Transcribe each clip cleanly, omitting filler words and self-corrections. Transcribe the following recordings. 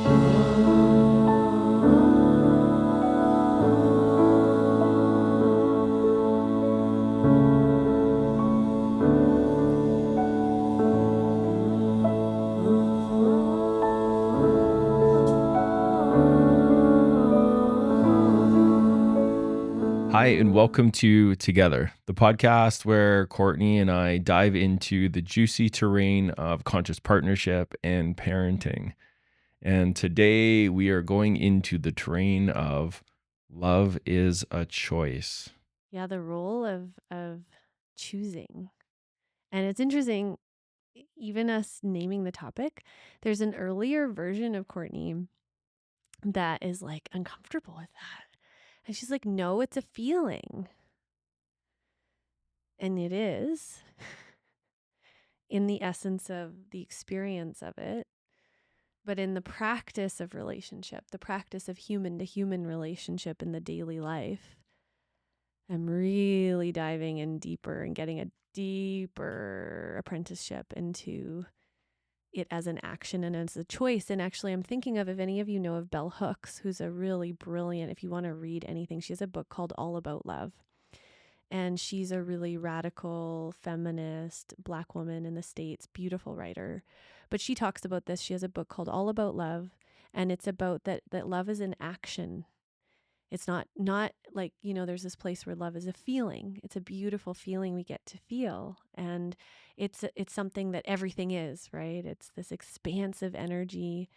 Hi, and welcome to Together, the podcast where Courtney and I dive into the juicy terrain of conscious partnership and parenting. And today we are going into the terrain of love is a choice. Yeah, the role of choosing. And it's interesting, even us naming the topic, there's an earlier version of Courtney that is like uncomfortable with that. And she's like, no, it's a feeling. And it is in the essence of the experience of it. But in the practice of relationship, the practice of human to human relationship in the daily life, I'm really diving in deeper and getting a deeper apprenticeship into it as an action and as a choice. And actually, I'm thinking of, if any of you know of Bell Hooks, who's a really brilliant, if you want to read anything, she has a book called All About Love. And she's a really radical feminist Black woman in the States, beautiful writer. But she talks about this. She has a book called All About Love. And it's about that love is an action. It's not like, there's this place where love is a feeling. It's a beautiful feeling we get to feel. And it's something that everything is, right? It's this expansive energy.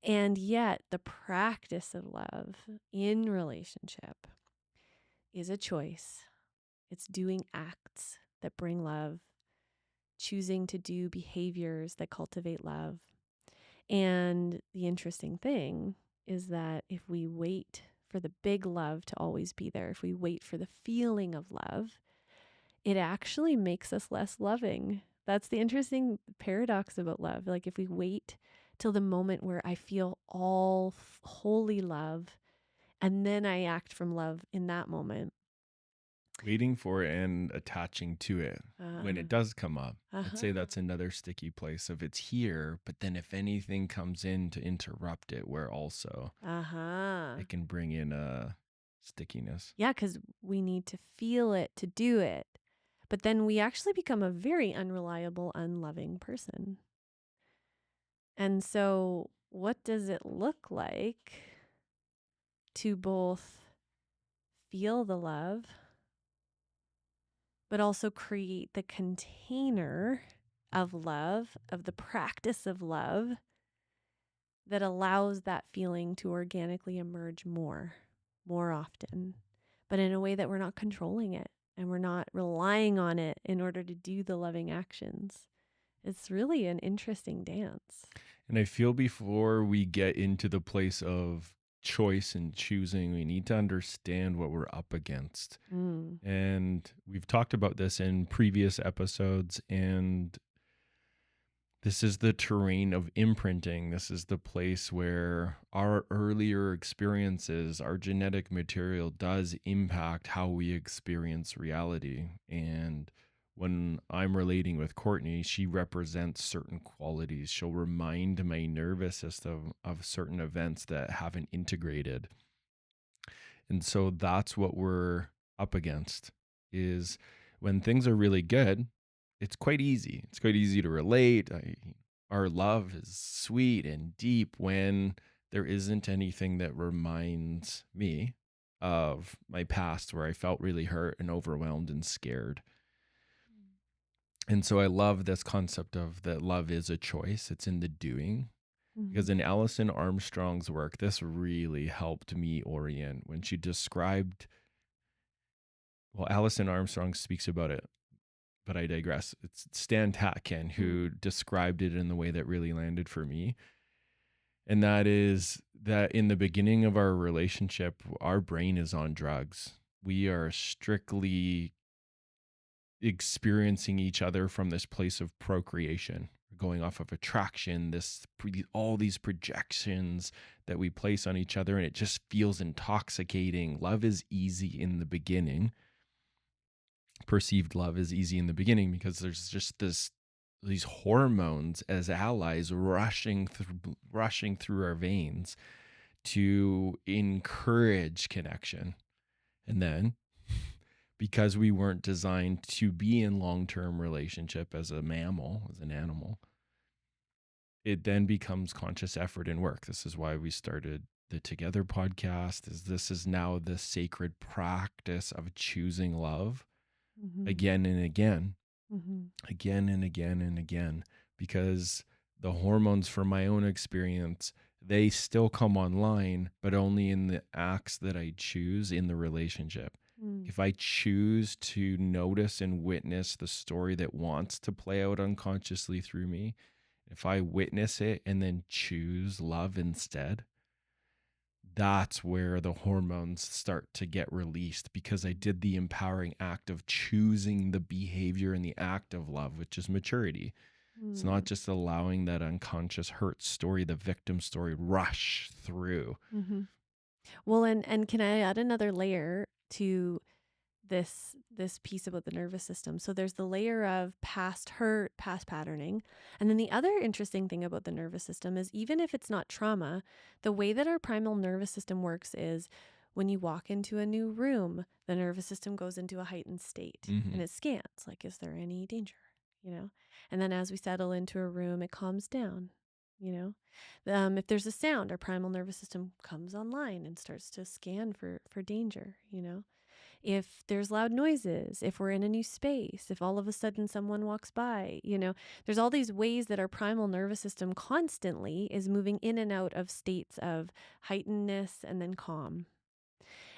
And yet the practice of love in relationship is a choice. It's doing acts that bring love, choosing to do behaviors that cultivate love. And the interesting thing is that if we wait for the big love to always be there, if we wait for the feeling of love, it actually makes us less loving. That's the interesting paradox about love. Like if we wait till the moment where I feel all holy love and then I act from love in that moment. Waiting for it and attaching to it when it does come up. I'd say that's another sticky place of it's here, but then if anything comes in to interrupt it, where also it can bring in a stickiness. Yeah, because we need to feel it to do it. But then we actually become a very unreliable, unloving person. And so, what does it look like to both feel the love, but also create the container of love, of the practice of love that allows that feeling to organically emerge more often, but in a way that we're not controlling it and we're not relying on it in order to do the loving actions? It's really an interesting dance. And I feel before we get into the place of choice and choosing, we need to understand what we're up against. And we've talked about this in previous episodes, and this is the terrain of imprinting. This is the place where our earlier experiences, our genetic material does impact how we experience reality. And when I'm relating with Courtney, she represents certain qualities. She'll remind my nervous system of certain events that haven't integrated. And so that's what we're up against is when things are really good, it's quite easy. It's quite easy to relate. Our love is sweet and deep when there isn't anything that reminds me of my past where I felt really hurt and overwhelmed and scared. And so I love this concept of that love is a choice. It's in the doing. Because in Alison Armstrong's work, this really helped me orient when she described, well, Alison Armstrong speaks about it, but I digress. It's Stan Tatkin who described it in the way that really landed for me. And that is that in the beginning of our relationship, our brain is on drugs. We are strictly experiencing each other from this place of procreation, going off of attraction, all these projections that we place on each other, and it just feels intoxicating. Love is easy in the beginning. Perceived love is easy in the beginning because there's just this these hormones as allies rushing through our veins to encourage connection. And then because we weren't designed to be in long-term relationship as a mammal, as an animal, it then becomes conscious effort and work. This is why we started the Together podcast. This is now the sacred practice of choosing love again and again, again and again and again, because the hormones, from my own experience, they still come online, but only in the acts that I choose in the relationship. If I choose to notice and witness the story that wants to play out unconsciously through me, if I witness it and then choose love instead, that's where the hormones start to get released, because I did the empowering act of choosing the behavior and the act of love, which is maturity. It's not just allowing that unconscious hurt story, the victim story, rush through. Well, and can I add another layer to this piece about the nervous system? So there's the layer of past hurt, past patterning. And then the other interesting thing about the nervous system is, even if it's not trauma, the way that our primal nervous system works is, when you walk into a new room, the nervous system goes into a heightened state and it scans, like, is there any danger? And then as we settle into a room, it calms down. If there's a sound, our primal nervous system comes online and starts to scan for danger. If there's loud noises, if we're in a new space, if all of a sudden someone walks by, there's all these ways that our primal nervous system constantly is moving in and out of states of heightenedness and then calm.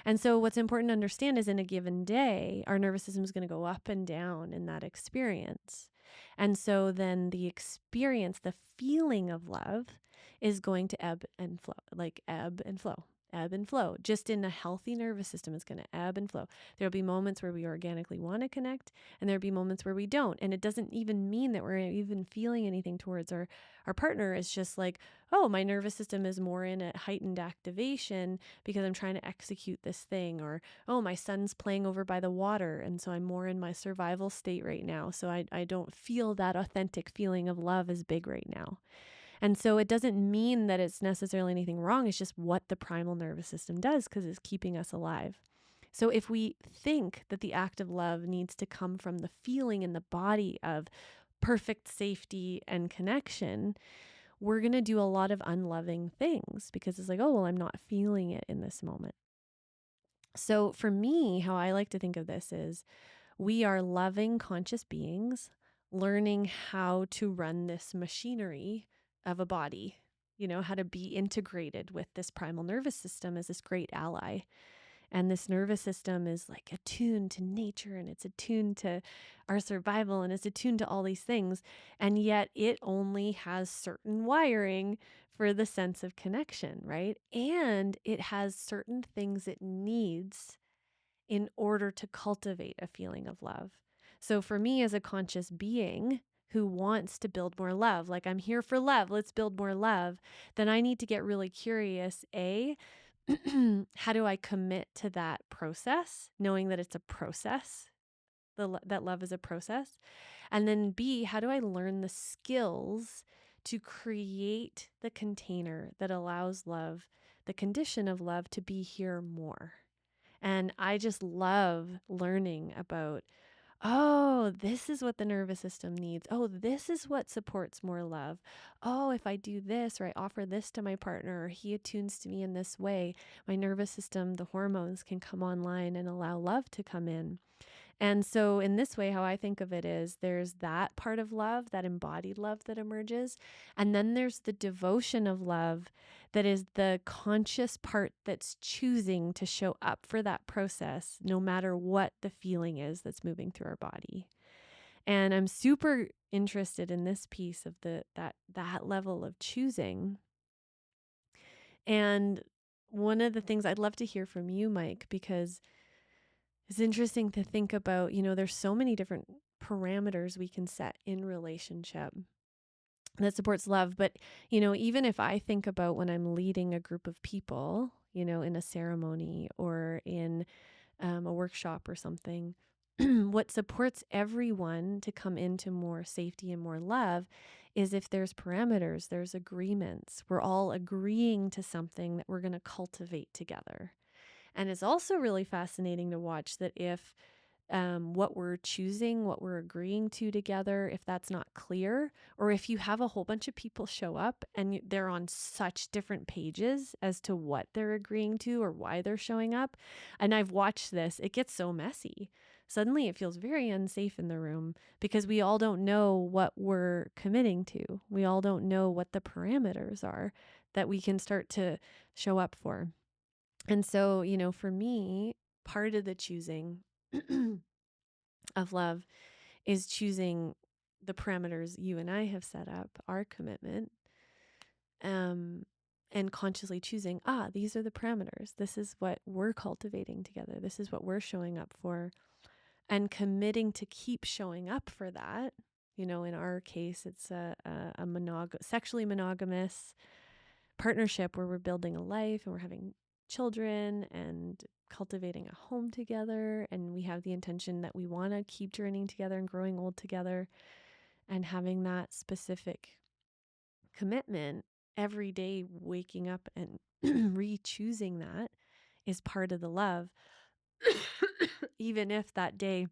And so what's important to understand is, in a given day, our nervous system is going to go up and down in that experience. And so then the experience, the feeling of love, is going to ebb and flow, like ebb and flow. Ebb and flow. Just in a healthy nervous system, it's going to ebb and flow. There'll be moments where we organically want to connect, and there'll be moments where we don't. And it doesn't even mean that we're even feeling anything towards our partner. It's just like, oh, my nervous system is more in a heightened activation because I'm trying to execute this thing. Or, oh, my son's playing over by the water, and so I'm more in my survival state right now. So I don't feel that authentic feeling of love as big right now. And so it doesn't mean that it's necessarily anything wrong. It's just what the primal nervous system does, because it's keeping us alive. So if we think that the act of love needs to come from the feeling in the body of perfect safety and connection, we're going to do a lot of unloving things, because it's like, oh, well, I'm not feeling it in this moment. So for me, how I like to think of this is, we are loving, conscious beings learning how to run this machinery of a body, how to be integrated with this primal nervous system as this great ally. And this nervous system is like attuned to nature, and it's attuned to our survival, and it's attuned to all these things. And yet it only has certain wiring for the sense of connection, right? And it has certain things it needs in order to cultivate a feeling of love. So for me, as a conscious being who wants to build more love, like, I'm here for love, let's build more love, then I need to get really curious. How do I commit to that process, knowing that it's a process, that love is a process? And then B, how do I learn the skills to create the container that allows love, the condition of love, to be here more? And I just love learning about, oh, this is what the nervous system needs. Oh, this is what supports more love. Oh, if I do this, or I offer this to my partner, or he attunes to me in this way, my nervous system, the hormones can come online and allow love to come in. And so in this way, how I think of it is, there's that part of love, that embodied love that emerges. And then there's the devotion of love that is the conscious part that's choosing to show up for that process, no matter what the feeling is that's moving through our body. And I'm super interested in this piece of that level of choosing. And one of the things I'd love to hear from you, Mike, because it's interesting to think about, there's so many different parameters we can set in relationship that supports love. But, even if I think about when I'm leading a group of people, in a ceremony or in a workshop or something, what supports everyone to come into more safety and more love is if there's parameters, there's agreements. We're all agreeing to something that we're going to cultivate together. And it's also really fascinating to watch that if what we're choosing, what we're agreeing to together, if that's not clear, or if you have a whole bunch of people show up and they're on such different pages as to what they're agreeing to or why they're showing up. And I've watched this, it gets so messy. Suddenly it feels very unsafe in the room because we all don't know what we're committing to. We all don't know what the parameters are that we can start to show up for. And so, for me, part of the choosing of love is choosing the parameters you and I have set up, our commitment, and consciously choosing, these are the parameters. This is what we're cultivating together. This is what we're showing up for, and committing to keep showing up for that. In our case, it's a sexually monogamous partnership where we're building a life and we're having children and cultivating a home together, and we have the intention that we want to keep journeying together and growing old together, and having that specific commitment every day, waking up and re-choosing that is part of the love. Even if that day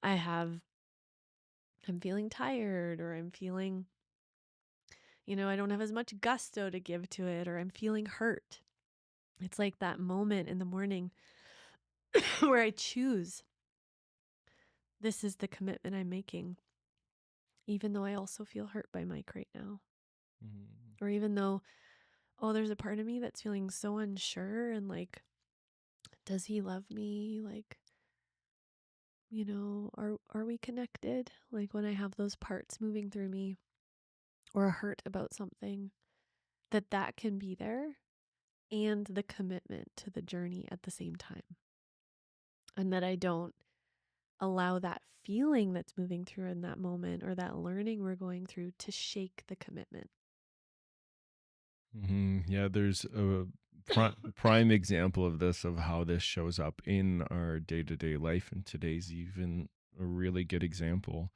I'm feeling tired, or I'm feeling, I don't have as much gusto to give to it, or I'm feeling hurt. It's like that moment in the morning where I choose, this is the commitment I'm making, even though I also feel hurt by Mike right now. Mm-hmm. Or even though, there's a part of me that's feeling so unsure and like, does he love me? Like, are we connected? Like when I have those parts moving through me, or a hurt about something, that can be there, and the commitment to the journey at the same time. And that I don't allow that feeling that's moving through in that moment, or that learning we're going through, to shake the commitment. Mm-hmm. Yeah, there's a prime example of this, of how this shows up in our day-to-day life, and today's even a really good example.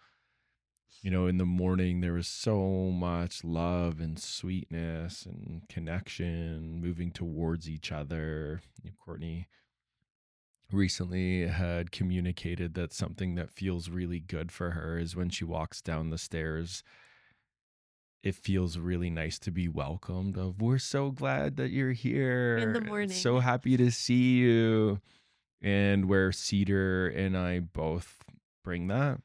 In the morning, there was so much love and sweetness and connection moving towards each other. Courtney recently had communicated that something that feels really good for her is when she walks down the stairs, it feels really nice to be welcomed, of, we're so glad that you're here. In the morning. So happy to see you. And where Cedar and I both bring that.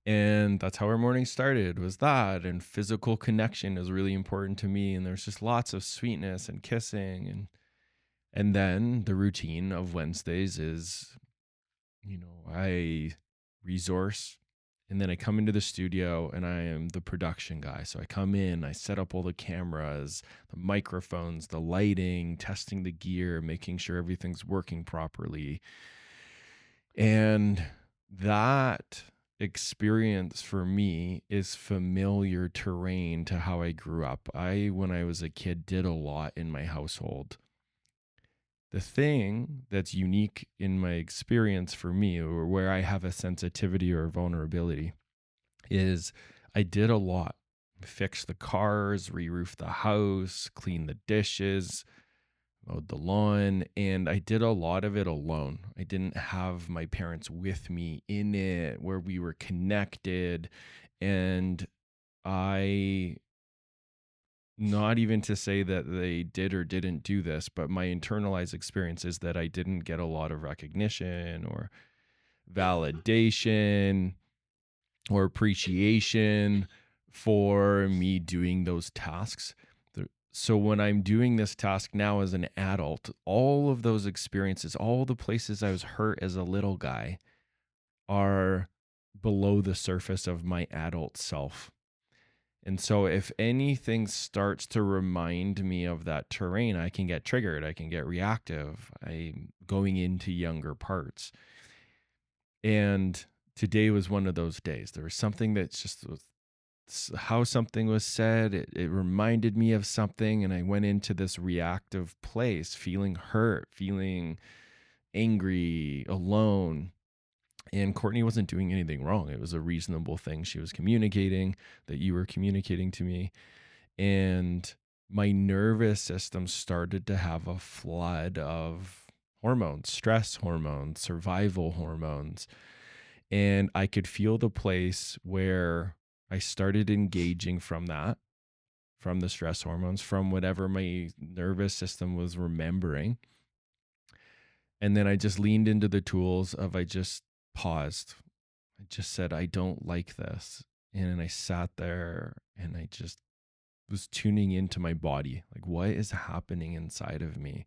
And that's how our morning started, was that. And physical connection is really important to me. And there's just lots of sweetness and kissing. And then the routine of Wednesdays is, I resource, and then I come into the studio and I am the production guy. So I come in, I set up all the cameras, the microphones, the lighting, testing the gear, making sure everything's working properly. And that experience for me is familiar terrain to how I grew up. When I was a kid, did a lot in my household. The thing that's unique in my experience for me, or where I have a sensitivity or vulnerability, is I did a lot. Fix the cars, re-roof the house, clean the dishes, mowed the lawn, and I did a lot of it alone. I didn't have my parents with me in it, where we were connected. And not even to say that they did or didn't do this, but my internalized experience is that I didn't get a lot of recognition or validation or appreciation for me doing those tasks. So when I'm doing this task now as an adult, all of those experiences, all the places I was hurt as a little guy, are below the surface of my adult self. And so if anything starts to remind me of that terrain, I can get triggered. I can get reactive. I'm going into younger parts. And today was one of those days. There was something that's just how something was said. It reminded me of something. And I went into this reactive place, feeling hurt, feeling angry, alone. And Courtney wasn't doing anything wrong. It was a reasonable thing she was communicating, that you were communicating to me. And my nervous system started to have a flood of hormones, stress hormones, survival hormones. And I could feel the place where I started engaging from that, from the stress hormones, from whatever my nervous system was remembering. And then I just leaned into the tools of, I just paused. I just said, I don't like this. And I sat there and I just was tuning into my body. Like, what is happening inside of me?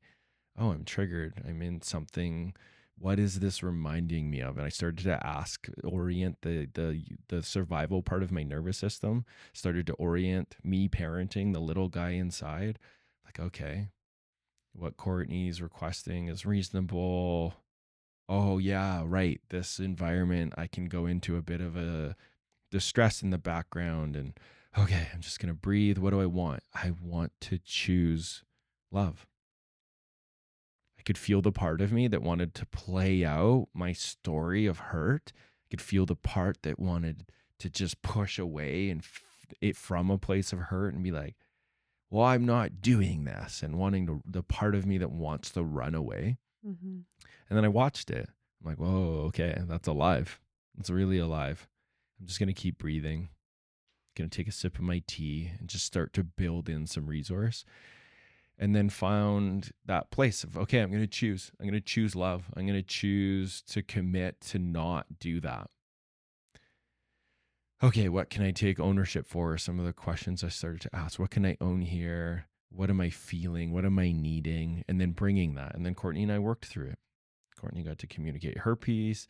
Oh, I'm triggered. I'm in something. What is this reminding me of? And I started to ask, orient the survival part of my nervous system, started to orient me parenting the little guy inside. Like, okay, what Courtney's requesting is reasonable. Oh yeah, right. This environment, I can go into a bit of a distress in the background, and okay, I'm just going to breathe. What do I want? I want to choose love. I could feel the part of me that wanted to play out my story of hurt. I could feel the part that wanted to just push away and it from a place of hurt and be like, well, I'm not doing this, and wanting to, the part of me that wants to run away. Mm-hmm. And then I watched it. I'm like, whoa, okay, that's alive. It's really alive. I'm just going to keep breathing. Going to take a sip of my tea and just start to build in some resource. And then found that place of, okay, I'm going to choose. I'm going to choose love. I'm going to choose to commit to not do that. Okay, what can I take ownership for? Some of the questions I started to ask. What can I own here? What am I feeling? What am I needing? And then bringing that. And then Courtney and I worked through it. Courtney got to communicate her piece.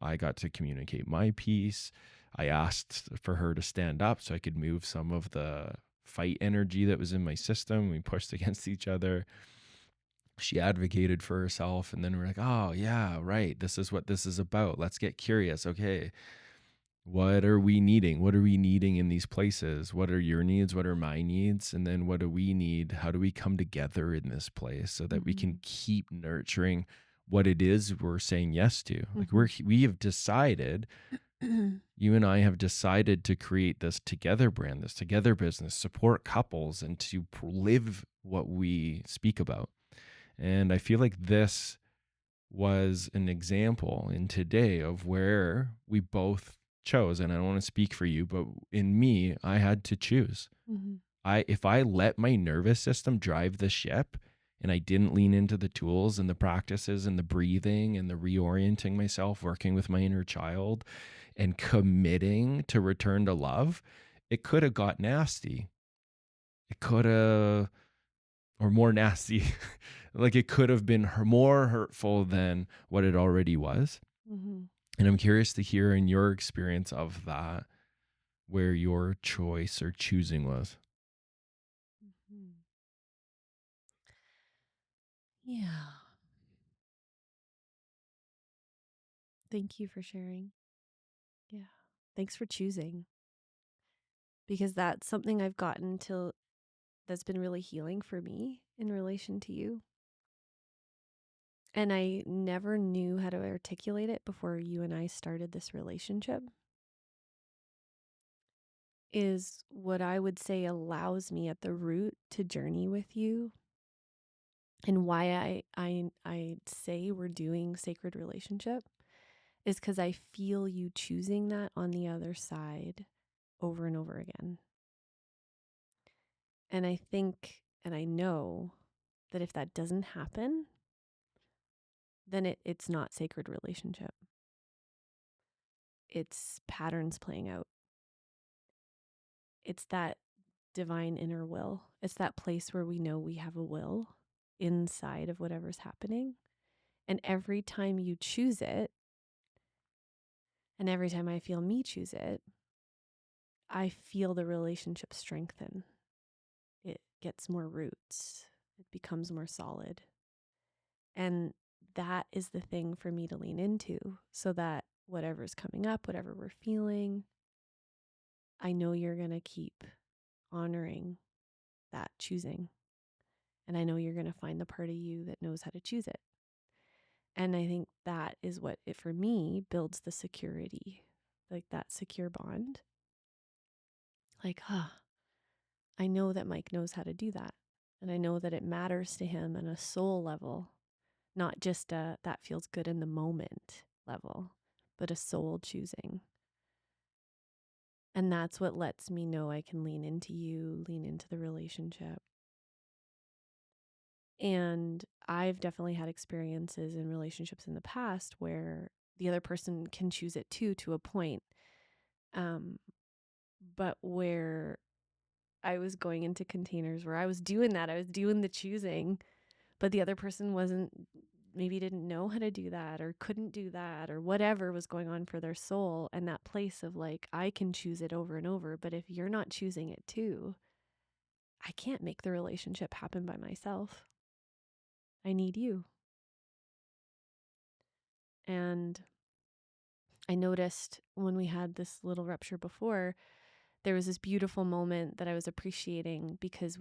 I got to communicate my piece. I asked for her to stand up so I could move some of the fight energy that was in my system. We pushed against each other. She advocated for herself. And then we're like, oh, yeah, right. This is what this is about. Let's get curious. Okay. What are we needing? What are we needing in these places? What are your needs? What are my needs? And then what do we need? How do we come together in this place so that we can keep nurturing what it is we're saying yes to? Like we have decided, you and I have decided to create this together brand, this together business, support couples, and to live what we speak about. And I feel like this was an example in today of where we both chose. And I don't want to speak for you, but in me, I had to choose. Mm-hmm. If I let my nervous system drive the ship and I didn't lean into the tools and the practices and the breathing and the reorienting myself, working with my inner child and committing to return to love, it could have got nasty. It could have, or more nasty. Like it could have been more hurtful than what it already was. Mm-hmm. And I'm curious to hear in your experience of that, where your choice or choosing was. Mm-hmm. Yeah. Thank you for sharing. Yeah. Thanks for choosing, because that's something I've gotten to that's been really healing for me in relation to you. And I never knew how to articulate it before you and I started this relationship. Is what I would say allows me at the root to journey with you, and why I say we're doing sacred relationship is because I feel you choosing that on the other side over and over again. And I think and I know that if that doesn't happen, then it's not sacred relationship. It's patterns playing out. It's that divine inner will. It's that place where we know we have a will inside of whatever's happening. And every time you choose it, and every time I feel me choose it, I feel the relationship strengthen. It gets more roots. It becomes more solid. And that is the thing for me to lean into, so that whatever's coming up, whatever we're feeling, I know you're going to keep honoring that choosing. And I know you're going to find the part of you that knows how to choose it. And I think that is what it, for me, builds the security, like that secure bond. Like, I know that Mike knows how to do that. And I know that it matters to him on a soul level, not just a that feels good in the moment level, but a soul choosing. And that's what lets me know I can lean into you, lean into the relationship. And I've definitely had experiences in relationships in the past where the other person can choose it too, to a point. But where I was going into containers where I was doing that, I was doing the choosing, but the other person maybe didn't know how to do that or couldn't do that or whatever was going on for their soul. And that place of like, I can choose it over and over, but if you're not choosing it too, I can't make the relationship happen by myself. I need you. And I noticed when we had this little rupture before, there was this beautiful moment that I was appreciating because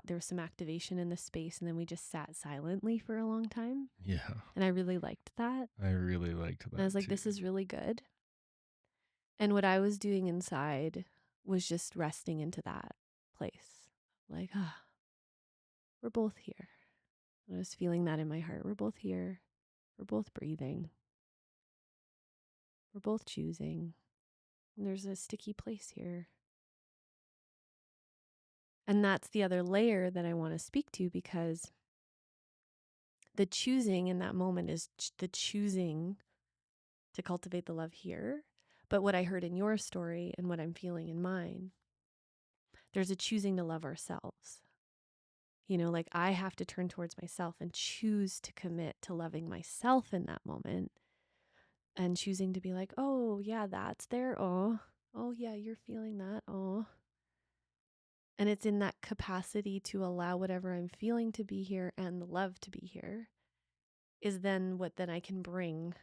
there was some activation in the space, and then we just sat silently for a long time. Yeah. And I really liked that. I really liked that. And I was like, too. this is really good. And what I was doing inside was just resting into that place. Like, we're both here. And I was feeling that in my heart. We're both here. We're both breathing. We're both choosing. And there's a sticky place here. And that's the other layer that I want to speak to, because the choosing in that moment is the choosing to cultivate the love here. But what I heard in your story and what I'm feeling in mine, there's a choosing to love ourselves. You know, like I have to turn towards myself and choose to commit to loving myself in that moment, and choosing to be like, oh, yeah, that's there. Oh, yeah, you're feeling that. Oh. And it's in that capacity to allow whatever I'm feeling to be here and the love to be here is then what then I can bring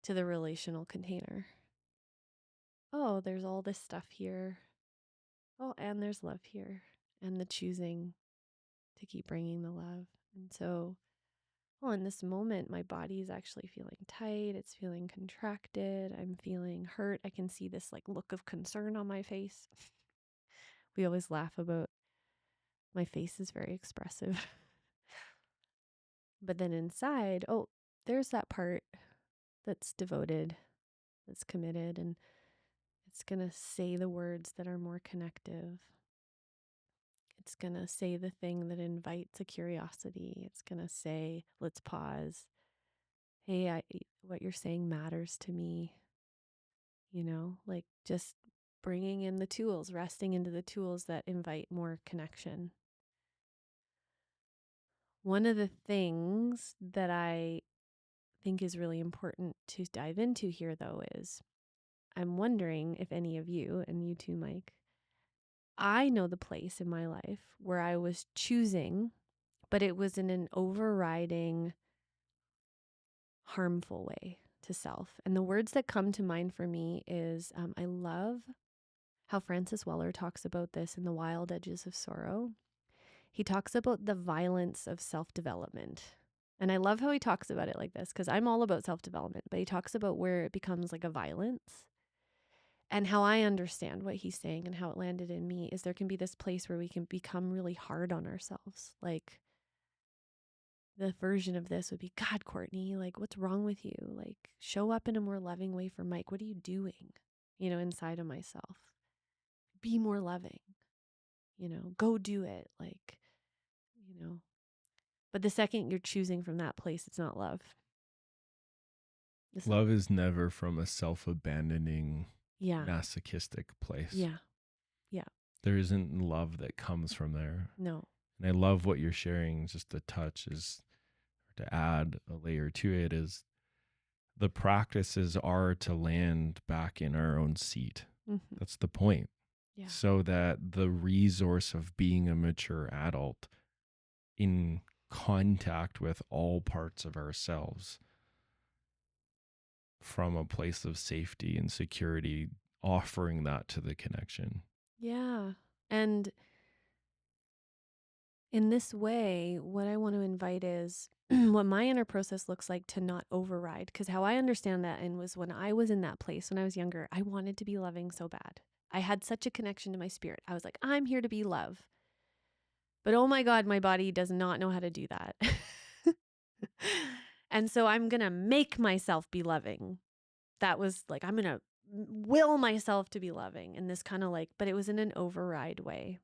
to the relational container. Oh, there's all this stuff here. Oh, and there's love here. And the choosing to keep bringing the love. And so, in this moment, my body is actually feeling tight. It's feeling contracted. I'm feeling hurt. I can see this like look of concern on my face. We always laugh about my face is very expressive. But then inside, there's that part that's devoted, that's committed, and it's going to say the words that are more connective. It's going to say the thing that invites a curiosity. It's going to say, let's pause. Hey, what you're saying matters to me. You know, like just bringing in the tools, resting into the tools that invite more connection. One of the things that I think is really important to dive into here, though, is I'm wondering if any of you, and you too, Mike, I know the place in my life where I was choosing, but it was in an overriding, harmful way to self. And the words that come to mind for me is I love how Francis Weller talks about this in The Wild Edges of Sorrow. He talks about the violence of self-development. And I love how he talks about it like this, because I'm all about self-development, but he talks about where it becomes like a violence. And how I understand what he's saying and how it landed in me is there can be this place where we can become really hard on ourselves. Like the version of this would be, God, Courtney, like, what's wrong with you? Like, show up in a more loving way for Mike. What are you doing? You know, inside of myself. Be more loving. You know, go do it. Like, you know. But the second you're choosing from that place, it's not love. Love is never from a self-abandoning, yeah, masochistic place. Yeah. Yeah. There isn't love that comes from there. No. And I love what you're sharing. Just a touch is to add a layer to it is the practices are to land back in our own seat. Mm-hmm. That's the point. Yeah. So that the resource of being a mature adult in contact with all parts of ourselves from a place of safety and security, offering that to the connection. Yeah. And In this way, what I want to invite is what my inner process looks like to not override. Because how I understand that and was when I was in that place when I was younger, I wanted to be loving so bad. I had such a connection to my spirit. I was like, I'm here to be love. But oh my God, my body does not know how to do that. And so I'm going to make myself be loving. That was like, I'm going to will myself to be loving. And this kind of like, but it was in an override way.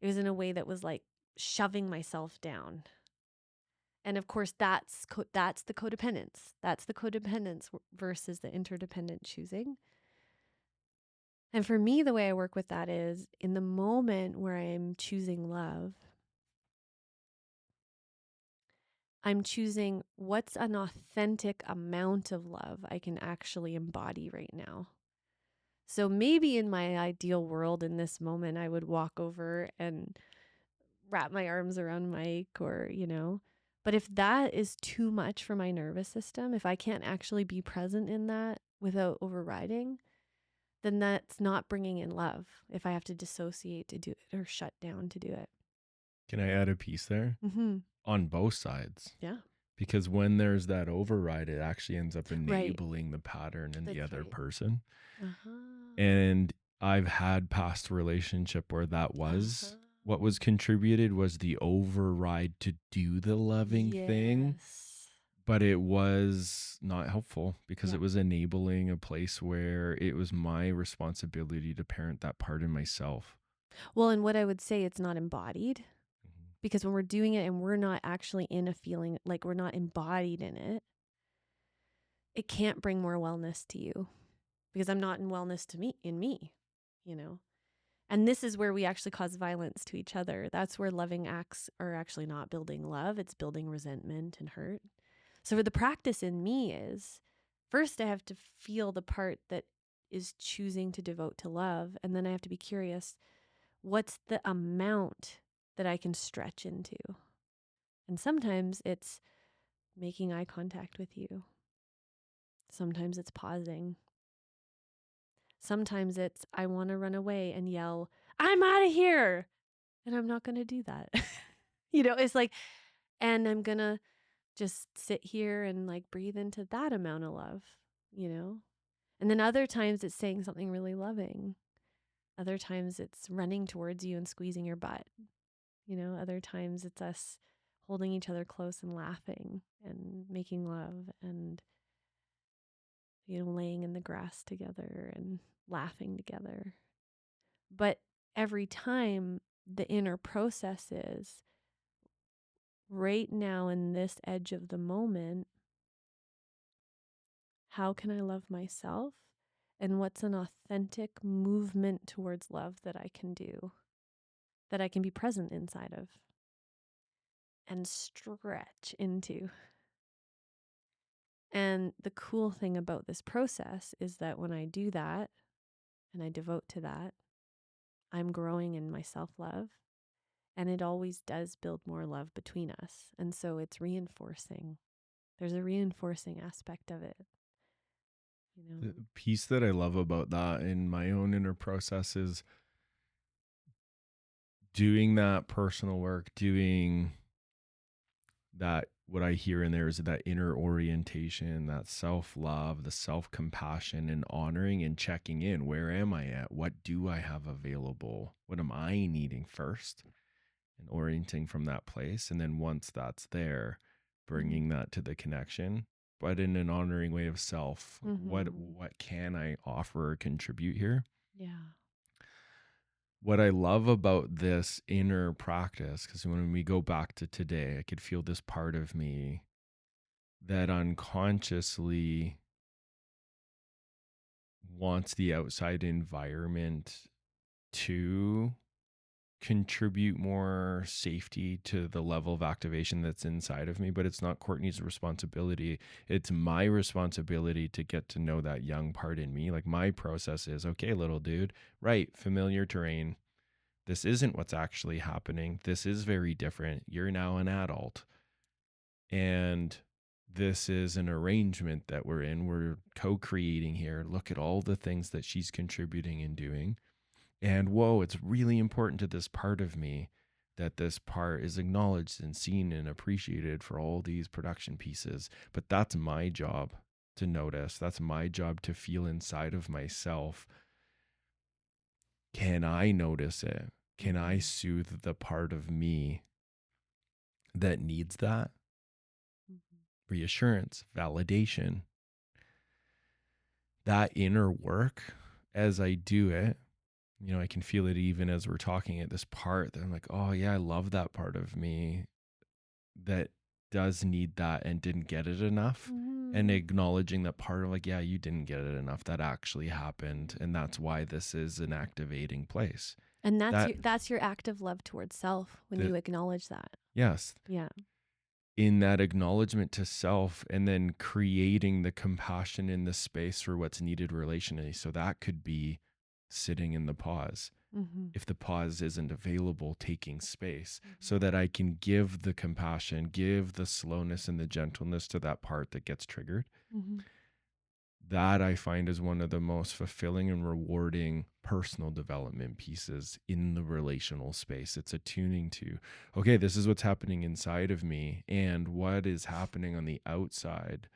It was in a way that was like shoving myself down. And of course, that's the codependence. That's the codependence versus the interdependent choosing. And for me, the way I work with that is in the moment where I'm choosing love, I'm choosing what's an authentic amount of love I can actually embody right now. So maybe in my ideal world in this moment, I would walk over and wrap my arms around Mike or, but if that is too much for my nervous system, if I can't actually be present in that without overriding, then that's not bringing in love if I have to dissociate to do it or shut down to do it. Can I add a piece there? Mm-hmm. On both sides? Yeah. Because when there's that override, it actually ends up Right. enabling the pattern in the That's other right. person. Uh-huh. And I've had past relationship where that was what was contributed was the override to do the loving thing. But it was not helpful because it was enabling a place where it was my responsibility to parent that part in myself. Well, and what I would say, it's not embodied. Because when we're doing it and we're not actually in a feeling, like we're not embodied in it, it can't bring more wellness to you because I'm not in wellness to me, in me, And this is where we actually cause violence to each other. That's where loving acts are actually not building love. It's building resentment and hurt. So for the practice in me is first I have to feel the part that is choosing to devote to love. And then I have to be curious, what's the amount that I can stretch into? And sometimes it's making eye contact with you. Sometimes it's pausing. Sometimes it's, I want to run away and yell, I'm out of here. And I'm not going to do that. It's like, and I'm going to just sit here and like breathe into that amount of love, And then other times it's saying something really loving. Other times it's running towards you and squeezing your butt. Other times it's us holding each other close and laughing and making love and laying in the grass together and laughing together. But every time the inner process is right now in this edge of the moment, how can I love myself? And what's an authentic movement towards love that I can do, that I can be present inside of and stretch into? And the cool thing about this process is that when I do that and I devote to that, I'm growing in my self-love, and it always does build more love between us. And so it's reinforcing. There's a reinforcing aspect of it. The piece that I love about that in my own inner process is doing that personal work, doing that. What I hear in there is that inner orientation, that self-love, the self-compassion, and honoring and checking in. Where am I at? What do I have available? What am I needing first? And orienting from that place. And then once that's there, bringing that to the connection, but in an honoring way of self. Like what can I offer or contribute here? Yeah. What I love about this inner practice, because when we go back to today, I could feel this part of me that unconsciously wants the outside environment to contribute more safety to the level of activation that's inside of me, but it's not Courtney's responsibility. It's my responsibility to get to know that young part in me. Like my process is, okay, little dude, right, familiar terrain. This isn't what's actually happening. This is very different. You're now an adult. And this is an arrangement that we're in. We're co-creating here. Look at all the things that she's contributing and doing. And whoa, it's really important to this part of me that this part is acknowledged and seen and appreciated for all these production pieces. But that's my job to notice. That's my job to feel inside of myself. Can I notice it? Can I soothe the part of me that needs that reassurance, validation, that inner work? As I do it, I can feel it even as we're talking at this part that I'm like, oh yeah, I love that part of me that does need that and didn't get it enough. And acknowledging that part of like, yeah, you didn't get it enough. That actually happened. And that's why this is an activating place. And that's your act of love towards self when you acknowledge that. Yes. Yeah. In that acknowledgement to self, and then creating the compassion in the space for what's needed relationally. So that could be sitting in the pause. If the pause isn't available, taking space so that I can give the compassion, give the slowness and the gentleness to that part that gets triggered. That I find is one of the most fulfilling and rewarding personal development pieces in the relational space. It's attuning to, okay, this is what's happening inside of me and what is happening on the outside.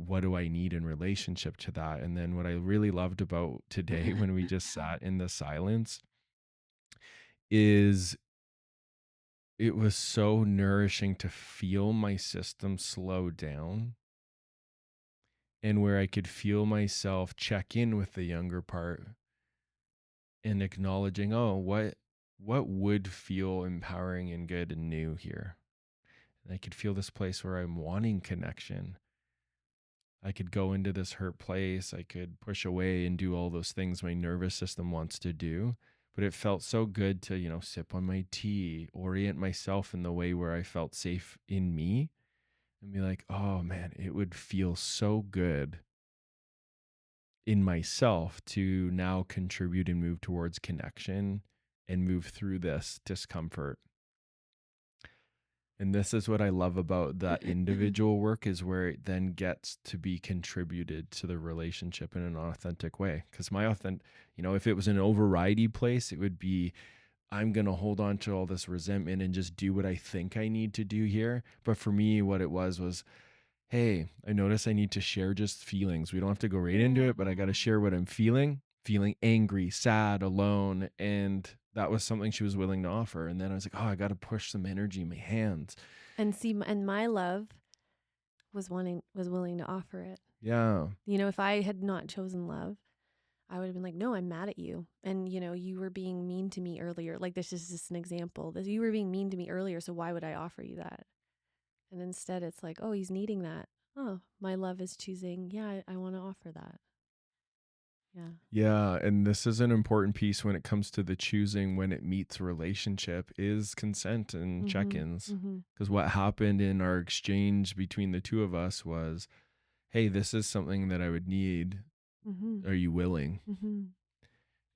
What do I need in relationship to that? And then what I really loved about today when we just sat in the silence is it was so nourishing to feel my system slow down, and where I could feel myself check in with the younger part and acknowledging, oh, what would feel empowering and good and new here? And I could feel this place where I'm wanting connection. I could go into this hurt place. I could push away and do all those things my nervous system wants to do. But it felt so good to, sip on my tea, orient myself in the way where I felt safe in me, and be like, oh man, it would feel so good in myself to now contribute and move towards connection and move through this discomfort. And this is what I love about that individual work, is where it then gets to be contributed to the relationship in an authentic way. Because if it was an overridey place, it would be, I'm going to hold on to all this resentment and just do what I think I need to do here. But for me, what it was, hey, I notice I need to share just feelings. We don't have to go right into it, but I got to share what I'm feeling angry, sad, alone. And that was something she was willing to offer. And then I was like, oh, I got to push some energy in my hands. And my love was willing to offer it. Yeah. If I had not chosen love, I would have been like, no, I'm mad at you. And, you were being mean to me earlier. Like, this is just an example. You were being mean to me earlier, so why would I offer you that? And instead it's like, oh, he's needing that. Oh, my love is choosing, yeah, I want to offer that. Yeah. Yeah. And this is an important piece when it comes to the choosing when it meets relationship is consent and check-ins. Because what happened in our exchange between the two of us was, hey, this is something that I would need. Are you willing?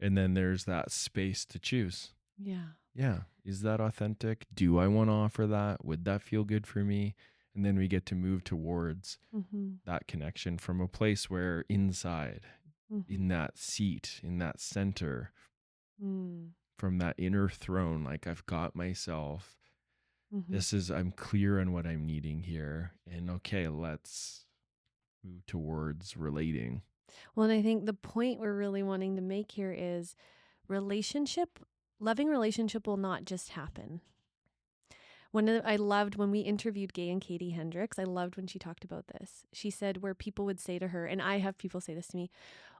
And then there's that space to choose. Yeah. Yeah. Is that authentic? Do I want to offer that? Would that feel good for me? And then we get to move towards that connection from a place where inside, in that seat, in that center, from that inner throne, like I've got myself. I'm clear on what I'm needing here. And okay, let's move towards relating. Well, and I think the point we're really wanting to make here is loving relationship will not just happen. I loved when we interviewed Gay and Katie Hendricks, I loved when she talked about this. She said where people would say to her, and I have people say this to me,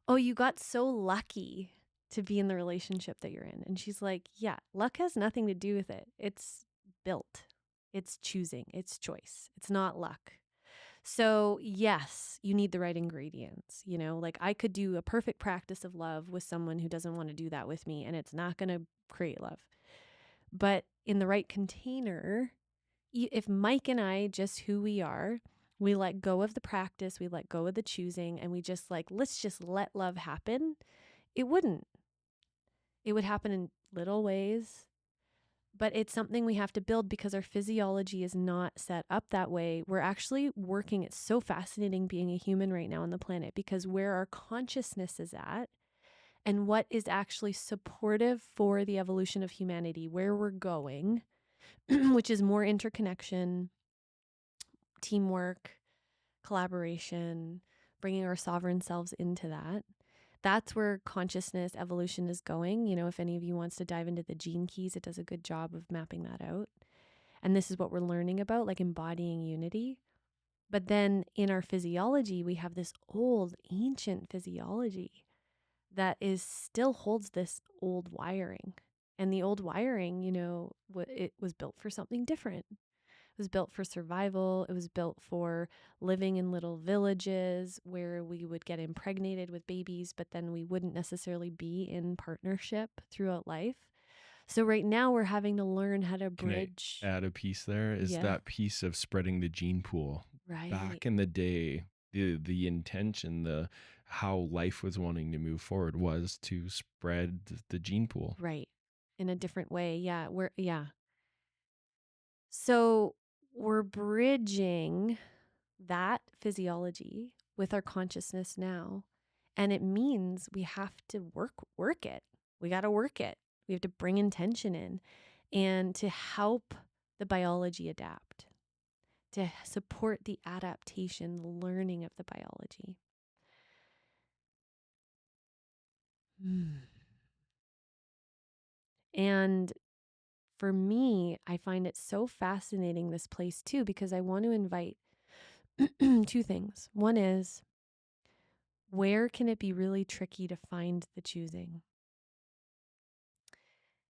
oh, you got so lucky to be in the relationship that you're in. And she's like, yeah, luck has nothing to do with it. It's built. It's choosing. It's choice. It's not luck. So yes, you need the right ingredients. Like I could do a perfect practice of love with someone who doesn't want to do that with me, and it's not going to create love. But in the right container, if Mike and I, just who we are, we let go of the practice, we let go of the choosing, and we just let's just let love happen, it wouldn't. It would happen in little ways, but it's something we have to build because our physiology is not set up that way. We're actually working. It's so fascinating being a human right now on the planet, because where our consciousness is at and what is actually supportive for the evolution of humanity, where we're going, which is more interconnection, teamwork, collaboration, bringing our sovereign selves into that. That's where consciousness evolution is going. If any of you wants to dive into the gene keys, it does a good job of mapping that out. And this is what we're learning about, like embodying unity. But then in our physiology, we have this old, ancient physiology that still holds this old wiring. And the old wiring, it was built for something different. It was built for survival. It was built for living in little villages where we would get impregnated with babies, but then we wouldn't necessarily be in partnership throughout life. So right now we're having to learn how to bridge. Can I add a piece there? Is that piece of spreading the gene pool. Right. Back in the day, the intention, how life was wanting to move forward was to spread the gene pool. Right. In a different way. Yeah. So we're bridging that physiology with our consciousness now. And it means we have to work it. We got to work it. We have to bring intention in and to help the biology adapt, to support the adaptation, the learning of the biology. And for me, I find it so fascinating, this place too, because I want to invite two things. One is, where can it be really tricky to find the choosing?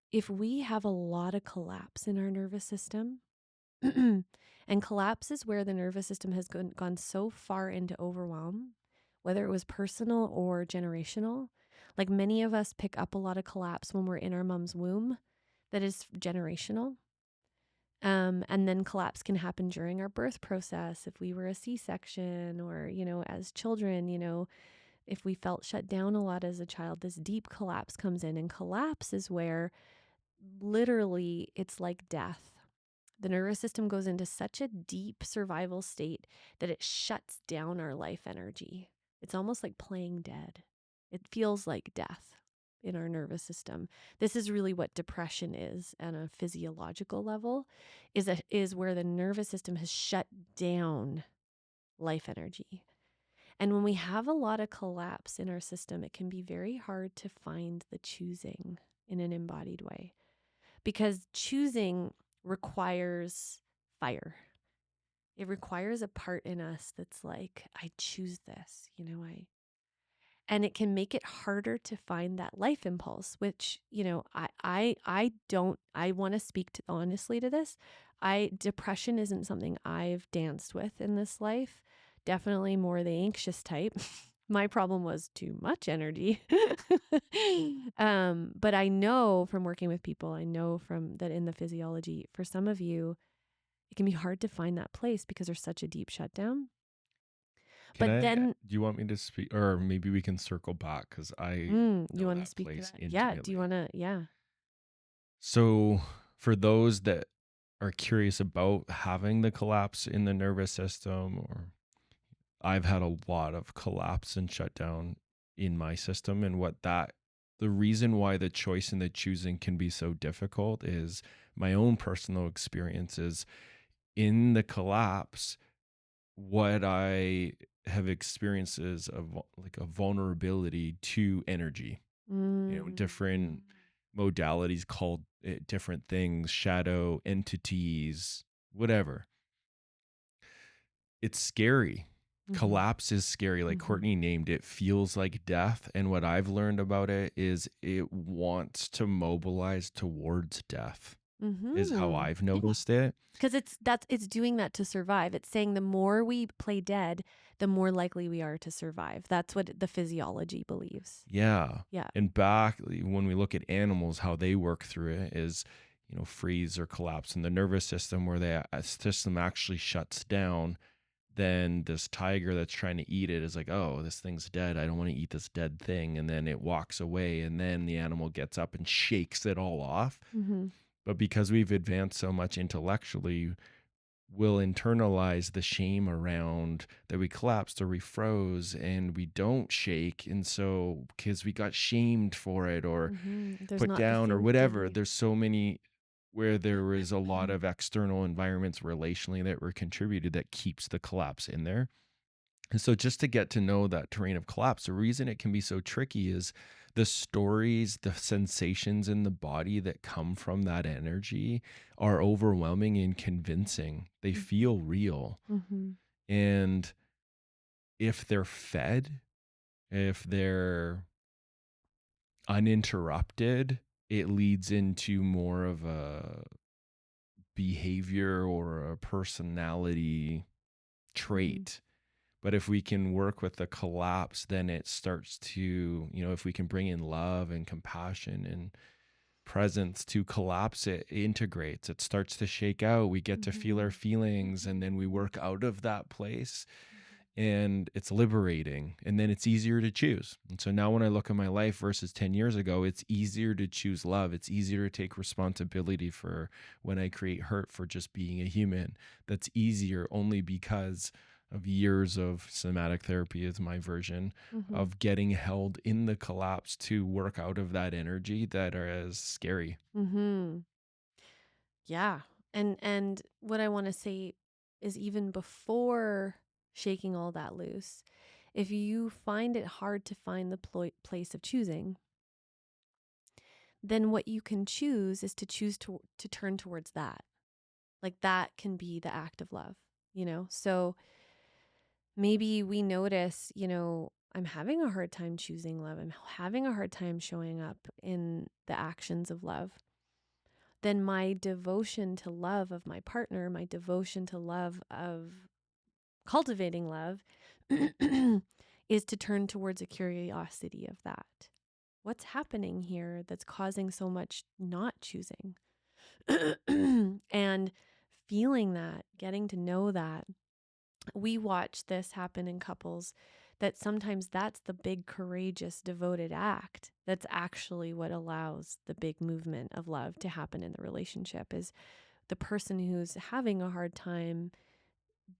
If we have a lot of collapse in our nervous system, and collapse is where the nervous system has gone so far into overwhelm, whether it was personal or generational. Like many of us pick up a lot of collapse when we're in our mom's womb that is generational. And then collapse can happen during our birth process if we were a C-section or, as children, if we felt shut down a lot as a child, this deep collapse comes in. And collapse is where literally it's like death. The nervous system goes into such a deep survival state that it shuts down our life energy. It's almost like playing dead. It feels like death in our nervous system. This is really what depression is on a physiological level, is where the nervous system has shut down life energy. And when we have a lot of collapse in our system, it can be very hard to find the choosing in an embodied way, because choosing requires fire. It requires a part in us that's like, I choose this, and it can make it harder to find that life impulse, which, I want to speak honestly to this. Depression isn't something I've danced with in this life. Definitely more the anxious type. My problem was too much energy. But I know from working with people, I know from that in the physiology, for some of you, it can be hard to find that place because there's such a deep shutdown. Do you want me to speak, or maybe we can circle back, because you want to speak to that? Intimately. Yeah. Do you want to? Yeah. So for those that are curious about having the collapse in the nervous system, or I've had a lot of collapse and shutdown in my system, and the reason why the choice and the choosing can be so difficult is my own personal experiences in the collapse. What I have experienced is like a vulnerability to energy. Different modalities called it different things, shadow entities, whatever. It's scary. Collapse is scary. Like Courtney named it, feels like death. And what I've learned about it is it wants to mobilize towards death, is how I've noticed it. Because it's doing that to survive. It's saying the more we play dead, the more likely we are to survive. That's what the physiology believes. Yeah. And back when we look at animals, how they work through it is, freeze or collapse in the nervous system, where the system actually shuts down. Then this tiger that's trying to eat it is like, oh, this thing's dead. I don't want to eat this dead thing. And then it walks away, and then the animal gets up and shakes it all off. But because we've advanced so much intellectually, will internalize the shame around that we collapsed or we froze and we don't shake. And so, because we got shamed for it or There's put not the down or thing to whatever, do. there's so many where there was a lot of external environments relationally that were contributed that keeps the collapse in there. And so, just to get to know that terrain of collapse, the reason it can be so tricky is the stories, the sensations in the body that come from that energy are overwhelming and convincing. They feel real. Mm-hmm. And if they're fed, if they're uninterrupted, it leads into more of a behavior or a personality Mm-hmm. trait. But if we can work with the collapse, then it starts to, if we can bring in love and compassion and presence to collapse, it integrates, it starts to shake out. We get to feel our feelings, and then we work out of that place, and it's liberating, and then it's easier to choose. And so now when I look at my life versus 10 years ago, it's easier to choose love. It's easier to take responsibility for when I create hurt, for just being a human. That's easier only because of years of somatic therapy, is my version Mm-hmm. of getting held in the collapse to work out of that energy that are as scary. Mm-hmm. Yeah. And what I want to say is, even before shaking all that loose, if you find it hard to find the place of choosing, then what you can choose is to choose to turn towards that. Like, that can be the act of love, you know? So maybe we notice, I'm having a hard time choosing love. I'm having a hard time showing up in the actions of love. Then my devotion to love of my partner, my devotion to love of cultivating love is to turn towards a curiosity of that. What's happening here that's causing so much not choosing? And feeling that, getting to know that. We watch this happen in couples, that sometimes that's the big, courageous, devoted act that's actually what allows the big movement of love to happen in the relationship, is the person who's having a hard time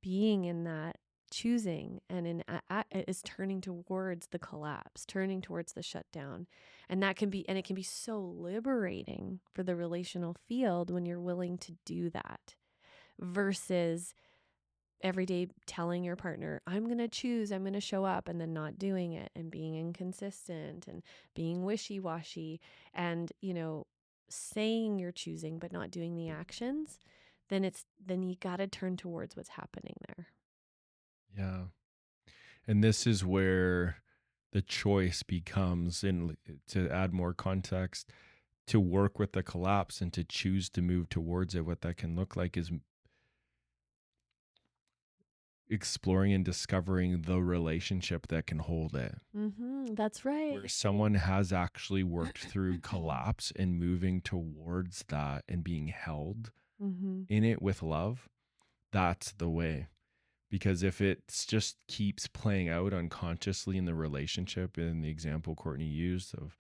being in that choosing and is turning towards the collapse, turning towards the shutdown. And it can be so liberating for the relational field when you're willing to do that, versus every day telling your partner, I'm going to choose, I'm going to show up, and then not doing it and being inconsistent and being wishy-washy and, saying you're choosing but not doing the actions. Then you got to turn towards what's happening there. Yeah. And this is where the choice becomes, in to add more context, to work with the collapse and to choose to move towards it. What that can look like is exploring and discovering the relationship that can hold it, That's right. where someone has actually worked through collapse and moving towards that and being held Mm-hmm. in it with love. That's the way. Because if it just keeps playing out unconsciously in the relationship, in the example Courtney used of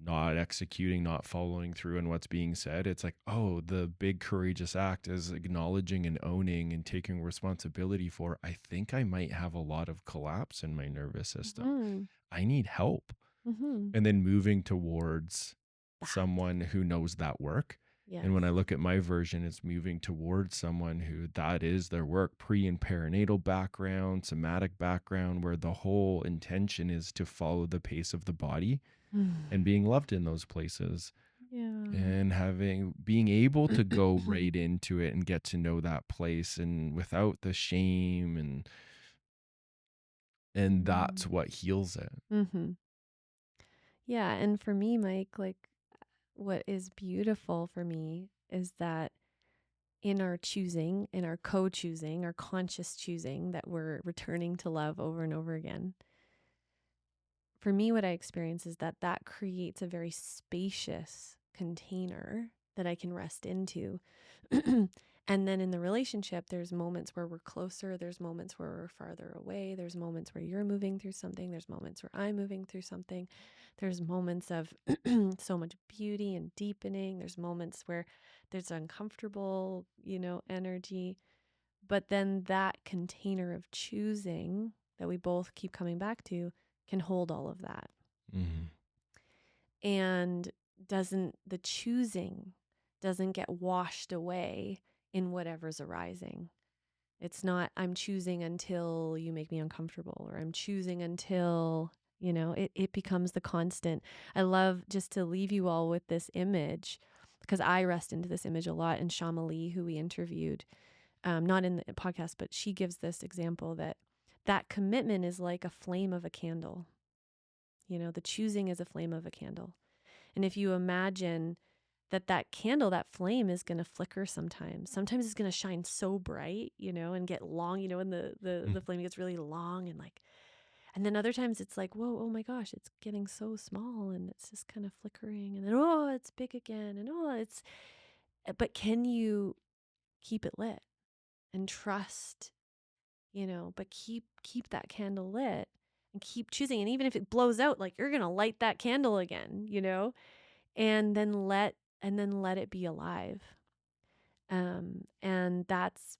not executing, not following through on what's being said, it's like, oh, the big courageous act is acknowledging and owning and taking responsibility for, I think I might have a lot of collapse in my nervous system. Mm-hmm. I need help. Mm-hmm. And then moving towards That. someone who knows that work. Yes. And when I look at my version, it's moving towards someone who that is their work, pre and perinatal background, somatic background, where the whole intention is to follow the pace of the body and being loved in those places, Yeah. and being able to go right into it and get to know that place and without the shame, and that's what heals it. Mm-hmm. Yeah. And for me, Mike, like, what is beautiful for me is that in our choosing, in our co-choosing, our conscious choosing, that we're returning to love over and over again. For me, what I experience is that creates a very spacious container that I can rest into. And then in the relationship, there's moments where we're closer. There's moments where we're farther away. There's moments where you're moving through something. There's moments where I'm moving through something. There's moments of so much beauty and deepening. There's moments where there's uncomfortable, energy. But then that container of choosing that we both keep coming back to can hold all of that. Mm-hmm. And the choosing doesn't get washed away in whatever's arising. It's not, I'm choosing until you make me uncomfortable, or I'm choosing until, it becomes the constant. I love just to leave you all with this image, because I rest into this image a lot. And Shama Lee, who we interviewed, not in the podcast, but she gives this example that commitment is like a flame of a candle. The choosing is a flame of a candle. And if you imagine that candle, that flame is going to flicker sometimes. Sometimes it's going to shine so bright, and get long, and the flame gets really long and then other times it's like, whoa, oh my gosh, it's getting so small and it's just kind of flickering, and then, oh, it's big again. And but can you keep it lit and trust, but keep that candle lit and keep choosing. And even if it blows out, like, you're going to light that candle again, and then let it be alive. And that's,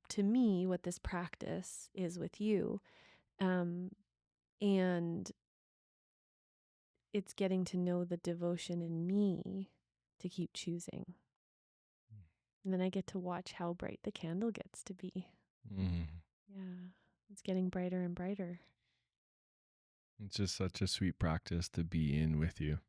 to me, what this practice is with you. And it's getting to know the devotion in me to keep choosing. And then I get to watch how bright the candle gets to be. Mm-hmm. Yeah. It's getting brighter and brighter. It's just such a sweet practice to be in with you.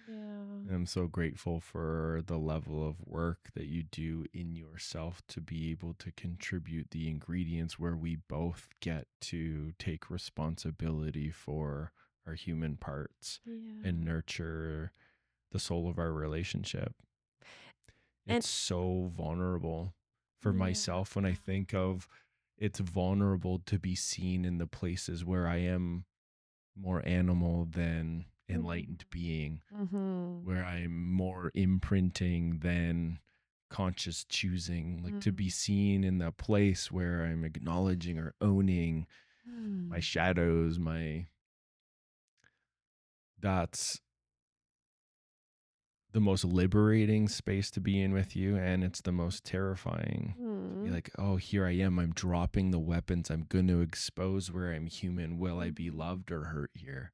Yeah. I'm so grateful for the level of work that you do in yourself to be able to contribute the ingredients where we both get to take responsibility for our human parts and nurture the soul of our relationship. It's so vulnerable for myself when I think of it's vulnerable to be seen in the places where I am more animal than enlightened being, where I'm more imprinting than conscious choosing, like to be seen in the place where I'm acknowledging or owning my shadows, that's the most liberating space to be in with you. And it's the most terrifying to be like, oh, here I am. I'm dropping the weapons. I'm going to expose where I'm human. Will I be loved or hurt here?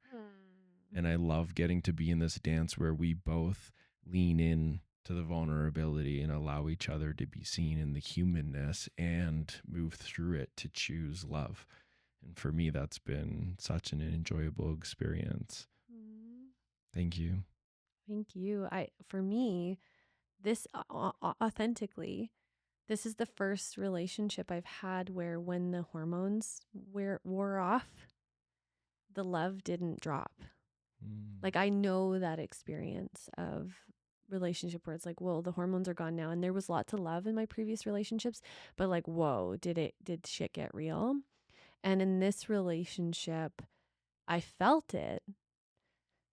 And I love getting to be in this dance where we both lean in to the vulnerability and allow each other to be seen in the humanness and move through it to choose love. And for me, that's been such an enjoyable experience. Thank you. Thank you. For me, this authentically, this is the first relationship I've had where when the hormones wore off, the love didn't drop. Like, I know that experience of relationship where it's like, whoa, the hormones are gone now. And there was lots of love in my previous relationships, but like, whoa, did shit get real? And in this relationship, I felt it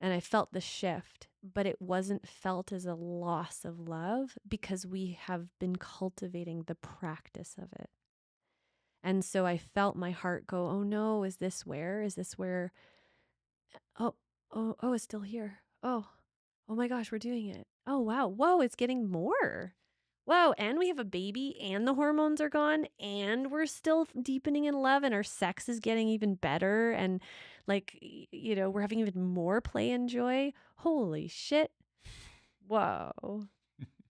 and I felt the shift, but it wasn't felt as a loss of love because we have been cultivating the practice of it. And so I felt my heart go, oh no, is this where? Oh, it's still here. Oh my gosh, we're doing it. Oh, wow. Whoa, it's getting more. Whoa, and we have a baby and the hormones are gone and we're still deepening in love and our sex is getting even better and like, we're having even more play and joy. Holy shit. Whoa.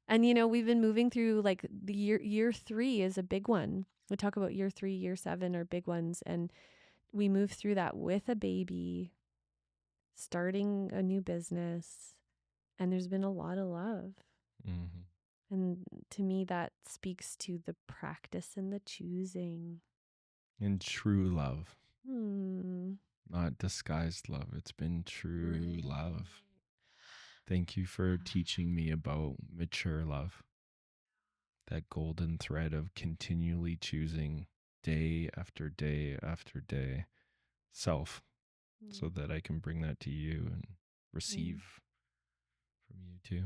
And we've been moving through like the year 3 is a big one. We talk about year 3, year 7 are big ones. And we move through that with a baby, starting a new business. And there's been a lot of love. And to me, that speaks to the practice and the choosing. And true love. Not disguised love. It's been true love. Thank you for teaching me about mature love. That golden thread of continually choosing day after day after day self so that I can bring that to you and receive from you too.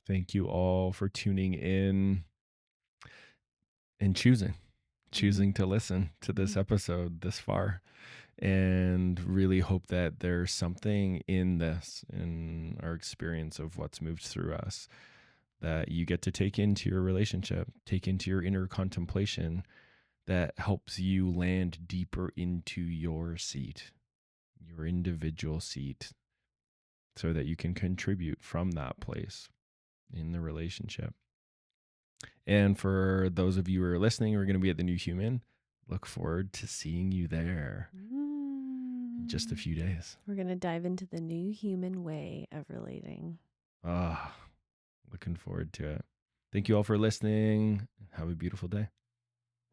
Thank you all for tuning in and choosing to listen to this episode this far. and really hope that there's something in this, in our experience of what's moved through us, that you get to take into your relationship, take into your inner contemplation, that helps you land deeper into your seat, your individual seat, so that you can contribute from that place in the relationship. And for those of you who are listening, we're going to be at the New Human. Look forward to seeing you there in just a few days. We're going to dive into the new human way of relating. Looking forward to it. Thank you all for listening. Have a beautiful day.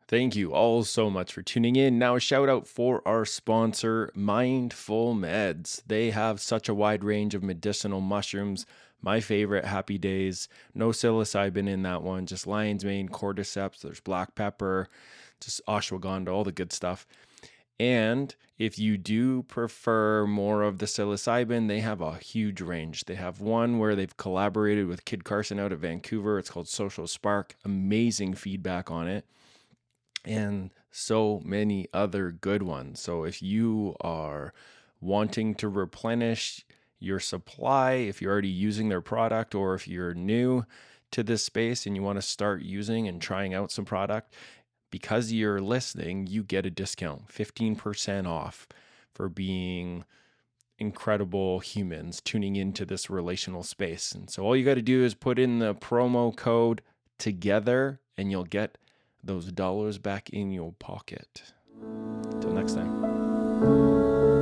Thank you all so much for tuning in. Now, a shout out for our sponsor, MINDFULMEDS. They have such a wide range of medicinal mushrooms. My favorite, Happy Days. No psilocybin in that one, just lion's mane, cordyceps. There's black pepper, just ashwagandha, all the good stuff. And if you do prefer more of the psilocybin, they have a huge range. They have one where they've collaborated with Kid Carson out of Vancouver. It's called Social Spark. Amazing feedback on it. And so many other good ones. So if you are wanting to replenish your supply, if you're already using their product, or if you're new to this space and you want to start using and trying out some product, because you're listening, you get a discount, 15% off, for being incredible humans tuning into this relational space. And so all you got to do is put in the promo code TOGETHER and you'll get those dollars back in your pocket. Till next time.